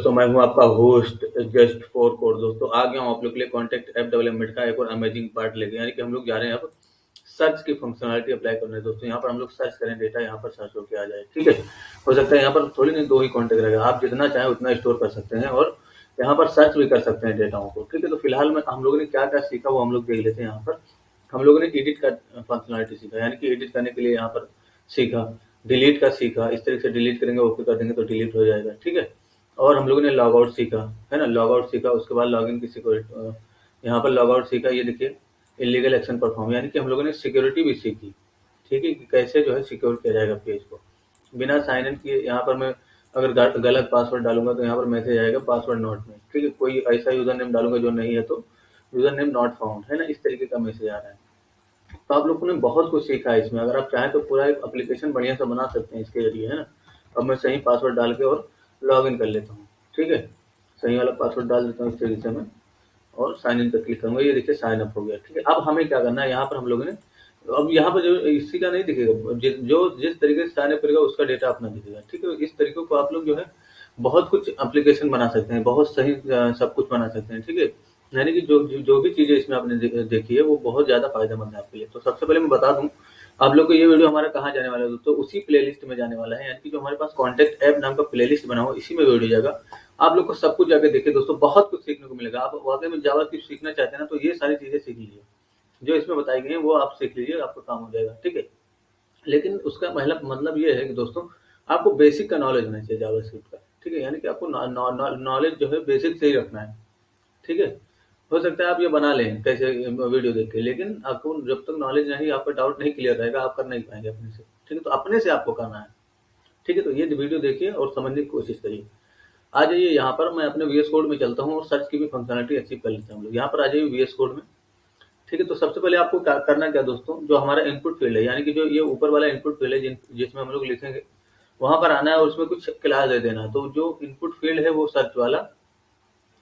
दोस्तों मैं हूं आपका होस्ट जस्ट फॉर कोड। दोस्तों आ गया हूं आप लोग के लिए कॉन्टेक्ट ऐप डेवलपमेंट का एक और अमेजिंग पार्ट लेके, यानी कि हम लोग जा रहे हैं अब सर्च की फंक्शनलिटी अप्लाई करने। दोस्तों यहाँ पर हम लोग सर्च करें, डेटा यहाँ पर सर्च होकर आ जाए। ठीक है, हो सकता है यहाँ पर थोड़ी नहीं 2 ही कॉन्टेक्ट रहेगा, आप जितना चाहें उतना स्टोर कर सकते हैं और यहाँ पर सर्च भी कर सकते हैं डेटाओं को। ठीक है, तो फिलहाल में हम लोगों ने क्या क्या सीखा वो हम लोग देख लेते हैं। यहाँ पर हम लोगों ने एडिट का फंक्शनलिटी सीखा, यानी कि एडिट करने के लिए यहाँ पर सीखा, डिलीट का सीखा, इस तरीके से डिलीट करेंगे, ओके कर देंगे तो डिलीट हो जाएगा। ठीक है, और हम लोगों ने लॉग आउट सीखा, है ना, लॉग आउट सीखा, उसके बाद लॉगिन की सिक्योरिटी, यहाँ पर लॉग आउट सीखा, ये देखिए इलीगल एक्शन परफॉर्म, यानी कि हम लोगों ने सिक्योरिटी भी सीखी। ठीक है, कि कैसे जो है सिक्योर किया जाएगा पेज को बिना साइन इन किए। यहाँ पर मैं अगर गलत पासवर्ड डालूंगा तो यहाँ पर मैसेज आएगा पासवर्ड नॉट में। ठीक है, कोई ऐसा यूजर नेम डालूंगा जो नहीं है तो यूजर नेम नॉट फाउंड, है ना, इस तरीके का मैसेज आ रहा है। तो आप लोगों ने बहुत कुछ सीखा है इसमें, अगर आप चाहें तो पूरा एक एप्लीकेशन बढ़िया सा बना सकते हैं इसके जरिए, है ना। अब मैं सही पासवर्ड डाल के और लॉग इन कर लेता हूँ। ठीक है, सही वाला पासवर्ड डाल देता हूँ इस तरीके से मैं, और साइन इन पर क्लिक करूंगा, ये देखिए साइन अप हो गया। ठीक है, अब हमें क्या करना है, यहाँ पर हम लोगों ने अब यहाँ पर जो इसी का नहीं दिखेगा, जो जिस तरीके से साइन अप करेगा उसका डेटा अपना दिखेगा। ठीक है, इस तरीके को आप लोग जो है बहुत कुछ एप्लीकेशन बना सकते हैं, बहुत सही सब कुछ बना सकते हैं। ठीक है, यानी कि जो भी चीजें इसमें आपने देखी है वो बहुत ज्यादा फायदेमंद है आपके लिए। तो सबसे पहले मैं बता दूं आप लोग को, ये वीडियो हमारा कहाँ जाने वाला है दोस्तों, उसी प्लेलिस्ट में जाने वाला है, यानी कि जो हमारे पास कॉन्टेक्ट ऐप नाम का प्लेलिस्ट बना हुआ इसी में वीडियो जाएगा। आप लोग को सब कुछ जाके देखिए दोस्तों, बहुत कुछ सीखने को मिलेगा। आप वाकई में जावा की सीखना चाहते हैं ना, तो ये सारी चीजें सीख लीजिए, जो इसमें बताई गई है वो आप सीख लीजिए, आपका काम हो जाएगा। ठीक है, लेकिन उसका पहला मतलब ये है कि दोस्तों आपको बेसिक का नॉलेज होना चाहिए जावास्क्रिप्ट का। ठीक है, यानी कि आपको नॉलेज जो है बेसिक से ही रखना है। ठीक है, हो सकता है आप ये बना लें कैसे वीडियो देख के, लेकिन आपको जब तक नॉलेज नहीं, आपका डाउट नहीं क्लियर रहेगा, आप कर नहीं पाएंगे अपने से। ठीक है, तो अपने से आपको करना है। ठीक है, तो ये वीडियो देखिए और समझने की कोशिश करिए। आ जाइए यहाँ पर, मैं अपने वीएस कोड में चलता हूँ और सर्च की भी फंक्शनलिटी अचीव कर लेते हैं हम लोग। यहाँ पर आ जाइए वीएस कोड में। ठीक है, तो सबसे पहले आपको क्या करना, क्या दोस्तों, जो हमारा इनपुट फील्ड है, यानी कि जो ये ऊपर वाला इनपुट फील्ड है जिसमें हम लोग लिखेंगे, वहां पर आना है और उसमें कुछ क्लास दे देना है। तो जो इनपुट फील्ड है वो सर्च वाला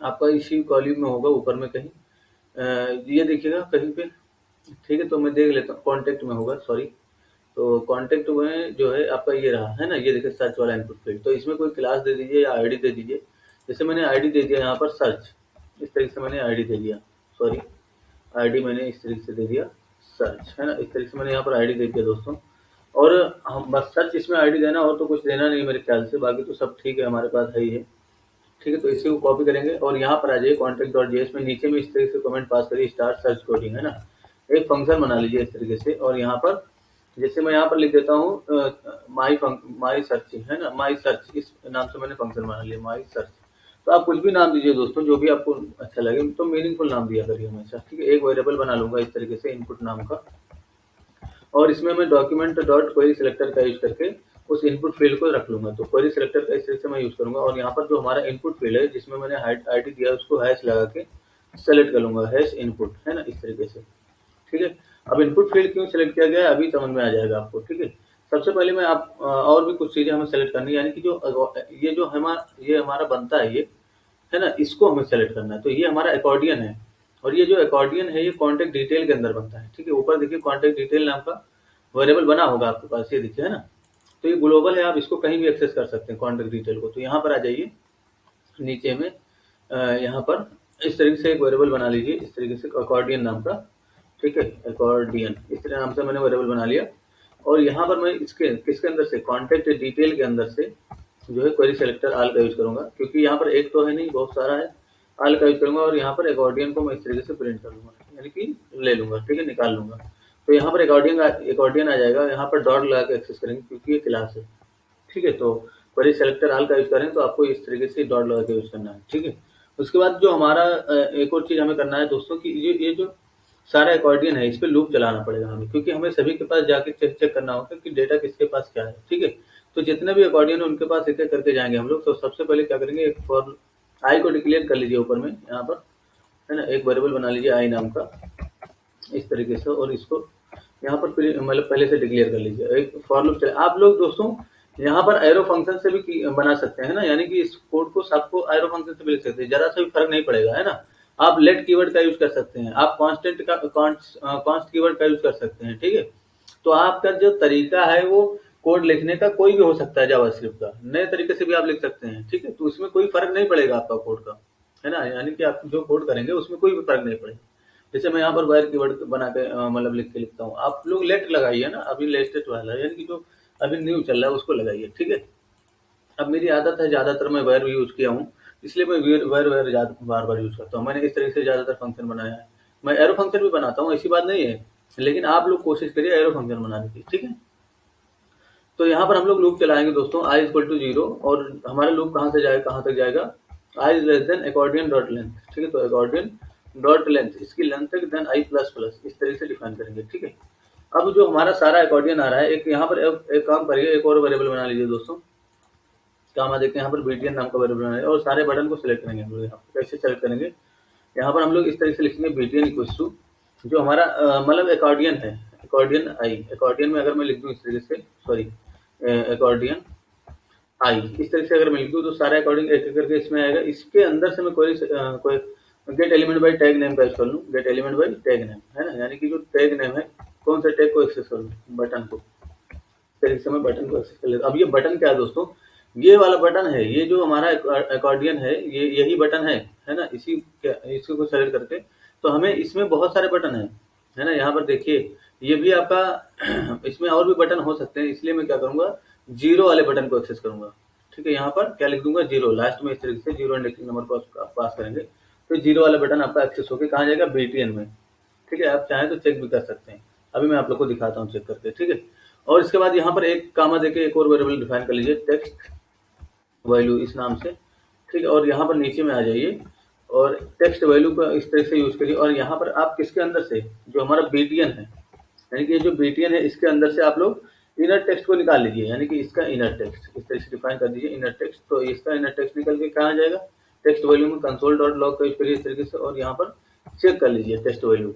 आपका इसी कॉलम में होगा, ऊपर में कहीं ये देखिएगा कहीं पे। ठीक है, तो मैं देख लेता हूँ, कॉन्टेक्ट में होगा, सॉरी। तो कॉन्टेक्ट में जो है आपका ये रहा, है ना, ये देखिए सर्च वाला इनपुट फील्ड। तो इसमें कोई क्लास दे दीजिए या आईडी दे दीजिए। जैसे मैंने आईडी दे दिया यहाँ पर सर्च, इस तरीके से मैंने आईडी दे दिया, सॉरी, आईडी मैंने इस तरीके से दे दिया सर्च, है ना, इस तरीके से मैंने यहाँ पर आईडी दे दिया दोस्तों। और हम बस सर्च इसमें आईडी देना और तो कुछ देना नहीं मेरे ख्याल से, बाकी तो सब ठीक है, हमारे पास है ही है। ठीक है, तो इसी को कॉपी करेंगे और यहाँ पर आ जाइए कॉन्टेक्ट.js में, नीचे में इस तरीके से कमेंट पास करिए स्टार्ट सर्च कोडिंग, है ना, एक फंक्शन बना लीजिए इस तरीके से। और यहाँ पर जैसे मैं यहाँ पर लिख देता हूँ माई सर्च, है ना, माई सर्च, इस नाम से मैंने फंक्शन बना लिया माई सर्च। तो आप कुछ भी नाम दीजिए दोस्तों, जो भी आपको अच्छा लगे, तो मीनिंगफुल नाम दिया करिए हमेशा। ठीक है, एक वेरिएबल बना लूंगा इस तरीके से इनपुट नाम का, और इसमें मैं डॉक्यूमेंट डॉट क्वेरी सिलेक्टर का यूज करके उस इनपुट फील्ड को रख लूंगा। तो क्वेरी सिलेक्टर का इस तरीके से मैं यूज करूंगा, और यहाँ पर जो हमारा इनपुट फील्ड है जिसमें मैंने आईडी दिया उसको हैश लगा के सेलेक्ट कर लूंगा, हैश इनपुट, है ना, इस तरीके से। ठीक है, अब इनपुट फील्ड क्यों सेलेक्ट किया गया है अभी समझ में आ जाएगा आपको। ठीक है, सबसे पहले मैं आप और भी कुछ चीजें हमें सेलेक्ट करनी है, यानी कि जो ये हमारा बनता है ये, है ना, इसको हमें सेलेक्ट करना है। तो ये हमारा अकॉर्डियन है, और ये जो अकॉर्डियन है ये कॉन्टेक्ट डिटेल के अंदर बनता है। ठीक है, ऊपर देखिए कॉन्टेक्ट डिटेल नाम का वेरिएबल बना होगा आपके पास, ये देखिए, है ना। तो ये ग्लोबल है, आप इसको कहीं भी एक्सेस कर सकते हैं कॉन्टेक्ट डिटेल को। तो यहाँ पर आ जाइए नीचे में, यहाँ पर इस तरीके से एक वेरिएबल बना लीजिए इस तरीके से अकॉर्डियन नाम का। ठीक है, अकॉर्डियन इस तरह नाम से मैंने वेरिएबल बना लिया, और यहाँ पर मैं इसके किसके अंदर से, कॉन्टेक्ट डिटेल के अंदर से जो है क्वेरी सेलेक्टर आल का यूज करूंगा, क्योंकि यहाँ पर एक तो है नहीं, बहुत सारा है, आल का यूज करूंगा। और यहाँ पर अकॉर्डियन को मैं इस तरीके से प्रिंट कर लूंगा, यानी कि ले लूंगा, ठीक है, निकाल लूंगा। तो यहाँ पर अकॉर्डियन आ जाएगा, यहाँ पर डॉट लगा के एक्सेस करेंगे क्योंकि ये क्लास है। ठीक है, तो क्वेरी सेलेक्टर आल का यूज करें तो आपको इस तरीके से डॉट लगा के यूज करना है। ठीक है, उसके बाद जो हमारा एक और चीज हमें करना है दोस्तों की, ये जो सारा अकॉर्डियन है इस पे लूप चलाना पड़ेगा हमें, क्योंकि हमें सभी के पास जाके चेक करना होगा कि डेटा किसके पास क्या है। ठीक है, तो जितने भी अकॉर्डियन है उनके पास एक एक करके जाएंगे हम लोग। तो सबसे पहले क्या करेंगे, एक फॉर आई को डिक्लेयर कर लीजिए ऊपर में, यहाँ पर, है ना, एक वेरिएबल बना लीजिए आई नाम का इस तरीके से, और इसको यहाँ पर मतलब पहले से डिक्लेयर कर लीजिए। एक फॉर लूप आप लोग दोस्तों यहाँ पर एरो फंक्शन से भी बना सकते हैं ना, यानी कि इस कोड को सबको एरो फंक्शन से भी लिख सकते हैं, जरा सा भी फर्क नहीं पड़ेगा, है ना। आप लेट कीवर्ड का यूज कर सकते हैं, आप कांस्ट कीवर्ड का यूज कर सकते हैं। ठीक है, तो आपका जो तरीका है वो कोड लिखने का कोई भी हो सकता है जावास्क्रिप्ट का, नए तरीके से भी आप लिख सकते हैं, ठीक है। तो उसमें कोई फ़र्क नहीं पड़ेगा आपका कोड का, है ना? यानी कि आप जो कोड करेंगे उसमें कोई भी फ़र्क नहीं पड़ेगा। जैसे मैं यहाँ पर वायर कीवर्ड बना के मतलब लिख के लिखता हूँ, आप लोग लेट लगाइए ना, अभी लेटेस्ट वाला यानी कि जो अभी न्यू चल रहा है उसको लगाइए, ठीक है। अब मेरी आदत है ज़्यादातर मैं वायर यूज़ किया हूँ, इसलिए मैं वायर बार-बार यूज़ करता हूँ। मैंने इस तरीके से ज़्यादातर फंक्शन बनाया है। मैं एरो फंक्शन भी बनाता हूँ, ऐसी बात नहीं है, लेकिन आप लोग कोशिश करिए एरो फंक्शन बनाने की, ठीक है। तो यहाँ पर हम लोग लूप चलाएंगे दोस्तों, i इक्वल टू 0 और हमारा लूप कहाँ से जाएगा, कहाँ तक जाएगा, i is less than accordion dot length, ठीक है। तो अकॉर्डियन डॉट लेंथ इसकी लेंथ तक देन i प्लस प्लस इस तरीके से डिफाइन करेंगे, ठीक है। अब जो हमारा सारा अकॉर्डियन आ रहा है, एक यहाँ पर एक काम करिए, एक और वेरिएबल बना लीजिए दोस्तों। काम देखते हैं यहाँ पर btn नाम का वेरिएबल बनाएंगे और सारे बटन को सिलेक्ट करेंगे हम लोग। यहाँ पर कैसे सेलेक्ट करेंगे, यहाँ पर हम लोग इस तरीके से लिखेंगे btn इक्वल टू जो हमारा मतलब अकॉर्डियन है, अकॉर्डियन आई, अकॉर्डियन में अगर मैं लिख दूँ इस तरीके से, सॉरी अकॉर्डियन आई, इस तरह से अगर मैं लिख दूँ तो सारे अकॉर्डिंग एक एक करके इसमें आएगा। इसके अंदर से मैं कोई gate element by tag name का यूज कर लूँ, gate element by tag name, है ना? यानी कि जो टैग नेम है, कौन सा टैग को एक्सेस कर लूँ, बटन को, तरीके से मैं बटन को एक्सेस कर लेता हूँ। अब ये बटन क्या है दोस्तों, ये वाला बटन है, ये जो हमारा अकॉर्डियन है, ये यही बटन है ना? इसी को सेलेक्ट करके तो हमें इसमें बहुत सारे बटन है ना? यहाँ पर देखिए ये भी आपका इसमें और भी बटन हो सकते हैं, इसलिए मैं क्या करूँगा, 0 वाले बटन को एक्सेस करूँगा, ठीक है। यहाँ पर क्या लिख दूँगा, 0 लास्ट में इस तरीके से 0 इंडेक्सिंग नंबर को पास करेंगे तो 0 वाला बटन आपका एक्सेस होकर कहाँ जाएगा, btn में, ठीक है। आप चाहें तो चेक भी कर सकते हैं, अभी मैं आप लोग को दिखाता हूँ चेक करके, ठीक है। और इसके बाद यहाँ पर एक कामा देके एक और वेरिएबल डिफाइन कर लीजिए, टेक्स्ट वैल्यू इस नाम से, ठीक है। और यहाँ पर नीचे में आ जाइए और टेक्स्ट वैल्यू का इस तरह से यूज करिए। और यहाँ पर आप किसके अंदर से, जो हमारा btn है, यानी कि ये जो btn है इसके अंदर से आप लोग इनर टेक्स्ट को निकाल लीजिए, यानी कि इसका इनर टेक्स्ट इस तरह से डिफाइन कर दीजिए इनर टेक्स्ट। तो इसका इनर टेक्स्ट निकल के कहाँ जाएगा, टेक्स्ट वैल्यू में कंसोल डॉट लॉग का यूज करिए इस तरीके से और यहाँ पर चेक कर लीजिए टेक्स्ट वैल्यू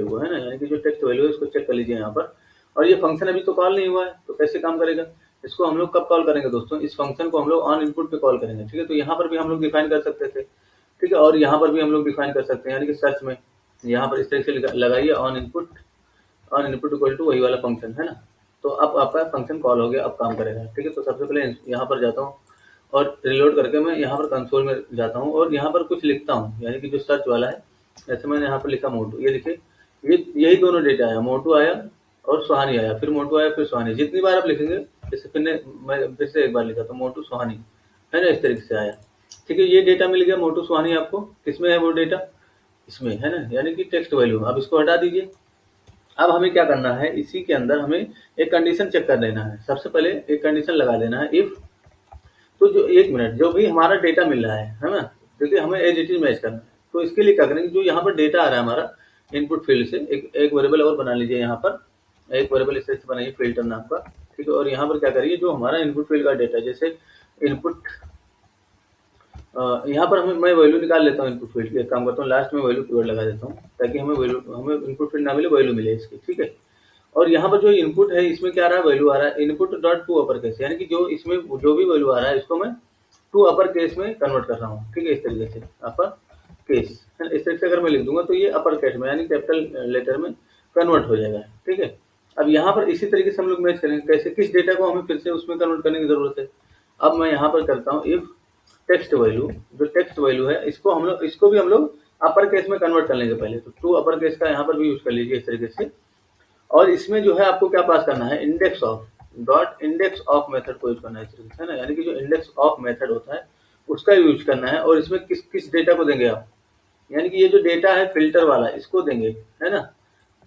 को, है ना? यानी कि जो टेक्स्ट वैल्यू है उसको चेक कर लीजिए यहाँ पर। और ये फंक्शन अभी तो कॉल नहीं हुआ है तो कैसे काम करेगा, इसको हम लोग कब कॉल करेंगे दोस्तों, इस फंक्शन को हम लोग ऑन इनपुट पे कॉल करेंगे, ठीक है। तो यहाँ पर भी हम लोग डिफाइन कर सकते थे, ठीक है। और यहाँ पर भी हम लोग डिफाइन कर सकते हैं, यानी कि सर्च में यहाँ पर इस तरह से लगाइए ऑन इनपुट इक्वल टू वही वाला फंक्शन, है ना? तो अब आपका फंक्शन कॉल हो गया, अब काम करेगा, ठीक है। तो सबसे पहले यहाँ पर जाता हूँ और रिलोड करके मैं यहाँ पर कंसोल में जाता हूँ और यहाँ पर कुछ लिखता हूँ, यानी कि जो सर्च वाला है, जैसे मैंने यहाँ पर लिखा मोटू, ये देखिए ये यही दोनों डेटा आया, मोटू आया और सुहानी आया, फिर मोटू आया फिर सुहानी। जितनी बार आप लिखेंगे, जैसे मैं फिर से एक बार लिखा तो मोटू सुहानी, है ना? इस तरीके से आया, ठीक है। ये डेटा मिल गया मोटू सुहानी आपको, किसमें है वो डेटा, इसमें, है ना? यानी कि टेक्स्ट वैल्यू। अब इसको हटा दीजिए। अब हमें क्या करना है, इसी के अंदर हमें एक कंडीशन चेक कर लेना है। सबसे पहले एक कंडीशन लगा लेना है, इफ, तो जो 1 मिनट जो भी हमारा डेटा मिल रहा है ना, क्योंकि हमें एज इट इज मैच करना है। तो इसके लिए क्या करेंगे, जो यहाँ पर डेटा आ रहा है हमारा इनपुट फील्ड से, एक वेरिएबल और बना लीजिए, यहाँ पर एक वेरिएबल इस तरह से बनाइए फिल्टर नाम का, ठीक है। और यहाँ पर क्या करिए, जो हमारा इनपुट फील्ड का डेटा, जैसे इनपुट यहाँ पर मैं वैल्यू निकाल लेता हूँ इनपुट फील्ड की। एक काम करता हूँ, लास्ट में वैल्यू कीवर्ड लगा देता हूँ ताकि हमें इनपुट फील्ड ना मिले, वैल्यू मिले इसकी, ठीक है। और यहाँ पर जो इनपुट है इसमें क्या आ रहा है, वैल्यू आ रहा है input dot to upper case, यानी कि जो इसमें जो भी वैल्यू आ रहा है इसको मैं टू अपर केस में कन्वर्ट कर रहा हूँ, ठीक है। इस तरीके से अपर केस, इस तरीके से अगर मैं लिख दूंगा तो ये अपर केस में यानी कैपिटल लेटर में कन्वर्ट हो जाएगा, ठीक है। अब यहाँ पर इसी तरीके से हम लोग मैच करेंगे, कैसे, किस डेटा को हमें फिर से उसमें कन्वर्ट करने की जरूरत है। अब मैं यहाँ पर करता हूँ इफ टेक्स्ट वैल्यू, जो टेक्स्ट वैल्यू है इसको भी हम लोग अपर केस में कन्वर्ट कर लेंगे पहले। तो टू अपर केस का यहाँ पर भी यूज कर लीजिए इस तरीके से। और इसमें जो है आपको क्या पास करना है, इंडेक्स ऑफ मेथड को यूज करना है इस तरीके से, है ना? यानी कि जो इंडेक्स ऑफ मेथड होता है उसका यूज करना है। और इसमें किस डेटा को देंगे आप, यानी कि ये जो डेटा है फिल्टर वाला इसको देंगे, है ना?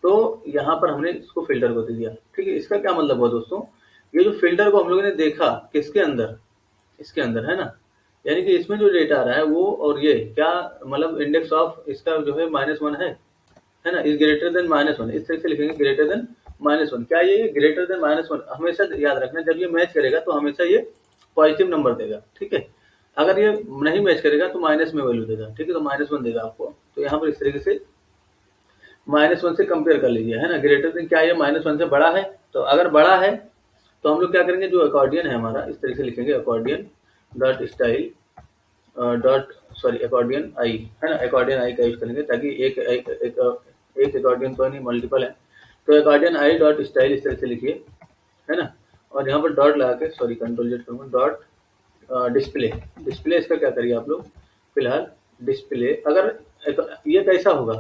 तो यहाँ पर हमने इसको फिल्टर को दे दिया, ठीक है। इसका क्या मतलब हुआ दोस्तों, ये जो फिल्टर को हम लोगों ने देखा किसके अंदर, इसके अंदर, है ना? यानी कि इसमें जो डेटा आ रहा है वो, और ये क्या मतलब इंडेक्स ऑफ इसका जो है -1 है ना, इज ग्रेटर देन -1, इस तरह से लिखेंगे ग्रेटर देन -1। क्या ये ग्रेटर देन -1, हमेशा याद रखना जब ये मैच करेगा तो हमेशा ये पॉजिटिव नंबर देगा, ठीक है। अगर ये नहीं मैच करेगा तो माइनस में वैल्यू देगा, ठीक है। तो -1 देगा आपको। तो यहाँ पर इस तरीके से -1 से कंपेयर कर लीजिए, है ना। ग्रेटर देन क्या ये -1 से बड़ा है, तो अगर बड़ा है तो हम लोग क्या करेंगे, जो अकॉर्डियन है हमारा इस तरह से लिखेंगे accordion dot style dot sorry accordion I, है ना, अकॉर्डियन आई का यूज करेंगे ताकि एक अकॉर्डियन तो नहीं मल्टीपल है। तो अकॉर्डियन आई डॉट स्टाइल इस तरह से लिखिए। है ना। और यहाँ पर डॉट लगा के, सॉरी कंट्रोल जेड करूँगा, डॉट डिस्प्ले। डिस्प्ले इसका क्या करिए आप लोग, फिलहाल डिस्प्ले अगर ये कैसा होगा,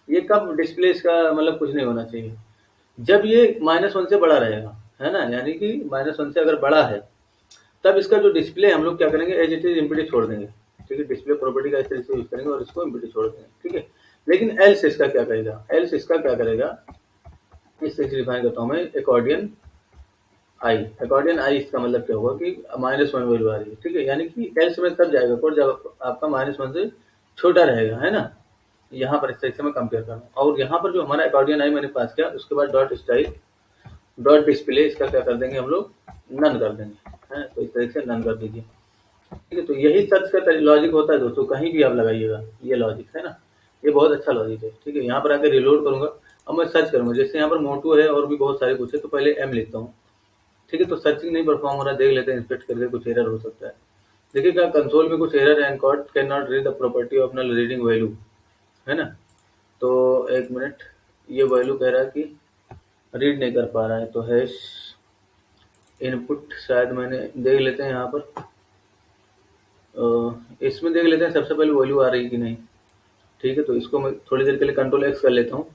ये कब डिस्प्ले इसका मतलब कुछ नहीं होना चाहिए, जब ये -1 से बड़ा रहेगा, है ना, यानी कि -1 से अगर बड़ा है तब इसका जो डिस्प्ले हम लोग क्या करेंगे, एज इट इज एम्प्टी छोड़ देंगे, ठीक है। डिस्प्ले प्रॉपर्टी का इस तरीके से यूज करेंगे और इसको एम्प्टी छोड़ देंगे, ठीक है। लेकिन एल्स इसका क्या करेगा, एल्स इसका क्या करेगा, इस तरीके से डिफाइन करता हूँ मैं, अकॉर्डियन आई इसका मतलब क्या होगा कि -1 वैल्यू आ रही है, ठीक है। यानी कि एल्स में तब जाएगा कोड जब आपका -1 से छोटा रहेगा, है ना। यहाँ पर इस तरीके से मैं कंपेयर कर रहा हूँ। और यहाँ पर जो हमारा अकॉर्डियन आई मैंने पास किया, उसके बाद डॉट स्टाइल डॉट डिस्प्ले, इसका क्या कर देंगे हम लोग, नन कर देंगे, है। तो इस तरीके से नन कर दीजिए, ठीक है। तो यही सर्च का लॉजिक होता है दोस्तों, कहीं भी आप लगाइएगा ये लॉजिक, है ना। ये बहुत अच्छा लॉजिक है, ठीक है। यहाँ पर आकर रिलोड करूंगा, अब मैं सर्च करूंगा, जैसे यहाँ पर मोटो है और भी बहुत सारे कुछ है, तो पहले एम लिखता हूँ, ठीक है। तो सर्चिंग नहीं परफॉर्म हो रहा, देख लेते हैं, इंस्पेक्ट करके कुछ एरर हो सकता है। देखिएगा कंसोल में कुछ एरर है, encode can not read the property of null reading value, है ना। तो एक मिनट, ये वैल्यू कह रहा है कि रीड नहीं कर पा रहा है, तो हैश इनपुट शायद मैंने देख लेते हैं यहाँ पर, इसमें देख लेते हैं सबसे पहले वैल्यू आ रही कि नहीं, ठीक है। तो इसको मैं थोड़ी देर के लिए कंट्रोल एक्स कर लेता हूँ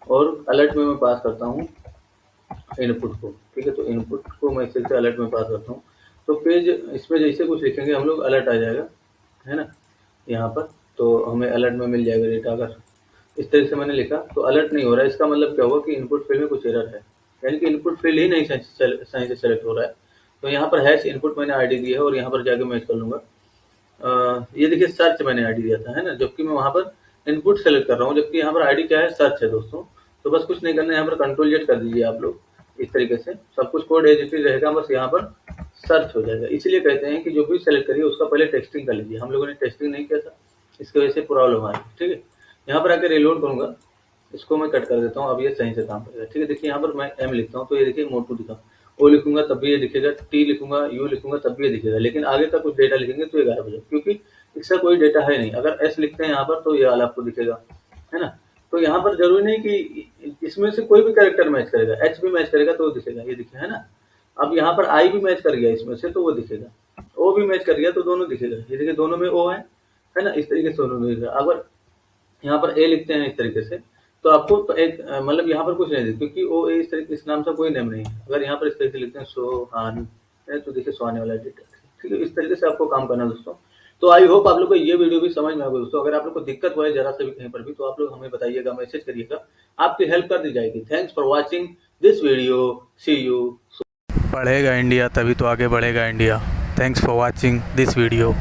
और अलर्ट में मैं पास करता हूँ इनपुट को, ठीक है। तो इनपुट को मैं इस तरीके से अलर्ट में पास करता हूँ, तो पेज इसमें जैसे कुछ लिखेंगे हम लोग अलर्ट आ जाएगा, है ना, यहाँ पर। तो हमें अलर्ट में मिल जाएगा डेटा, अगर इस तरीके से मैंने लिखा तो अलर्ट नहीं हो रहा है, इसका मतलब क्या हुआ कि इनपुट फील्ड में कुछ एरर है, यानी कि इनपुट फील्ड ही नहीं सही से सेलेक्ट हो रहा है। तो यहाँ पर हैश इनपुट मैंने आईडी दिया है और यहाँ पर जाके मैच कर लूँगा। ये देखिए सर्च मैंने आईडी दिया था, है ना, जबकि मैं वहाँ पर इनपुट सेलेक्ट कर रहा हूँ, जबकि यहाँ पर आईडी क्या है, सर्च है दोस्तों। तो बस कुछ नहीं करना है, यहाँ पर कंट्रोल जेड कर दीजिए आप लोग, इस तरीके से सब कुछ कोड एज इट इज रहेगा, बस यहाँ पर सर्च हो जाएगा। इसीलिए कहते हैं कि जो भी सेलेक्ट करिए उसका पहले टेस्टिंग कर लीजिए, हम लोगों ने टेस्टिंग नहीं किया था, इसकी वजह से प्रॉब्लम आ रही है, ठीक है। यहाँ पर आकर रिलोड करूँगा, इसको मैं कट कर देता हूँ, अब ये सही से काम करेगा, ठीक है। देखिए यहाँ पर मैं एम लिखता हूँ तो ये देखिए मोटू दिखा, ओ लिखूंगा तब भी ये दिखेगा, टी लिखूंगा, यू लिखूंगा तब भी ये दिखेगा, लेकिन आगे का कुछ डेटा लिखेंगे तो ये गायब हो जाएगा, क्योंकि इसका कोई डेटा है नहीं। अगर एस लिखते हैं यहाँ पर तो ये वाला आपको दिखेगा, है ना। तो यहाँ पर जरूरी नहीं कि इसमें से कोई भी कैरेक्टर मैच करेगा, एच भी मैच करेगा तो वो दिखेगा, ये दिखे, है ना। अब यहाँ पर आई भी मैच कर गया इसमें से तो वो दिखेगा, ओ भी मैच कर गया तो दोनों दिखेगा, ये देखिए दोनों में ओ है ना, इस तरीके से दोनों दिखेगा। अगर यहाँ पर ए लिखते हैं इस तरीके से तो आपको तो एक मतलब यहाँ पर कुछ नहीं दिखता, क्योंकि ओ ए इस तरीके इस नाम से कोई नेम नहीं है। अगर यहाँ पर इस तरीके से लिखते हैं सोहान है तो देखिए सोहाने वाला डेटा, ठीक है। इस तरीके से आपको काम करना दोस्तों। तो आई होप आप लोग को ये वीडियो भी समझ में आएगा दोस्तों। अगर आप लोग को दिक्कत हुआ है जरा से भी कहीं पर भी, तो आप लोग हमें बताइएगा, मैसेज करिएगा, आपकी हेल्प कर दी जाएगी। Thanks for watching this video, see you. पढ़ेगा इंडिया तभी तो आगे बढ़ेगा India. Thanks for watching this video.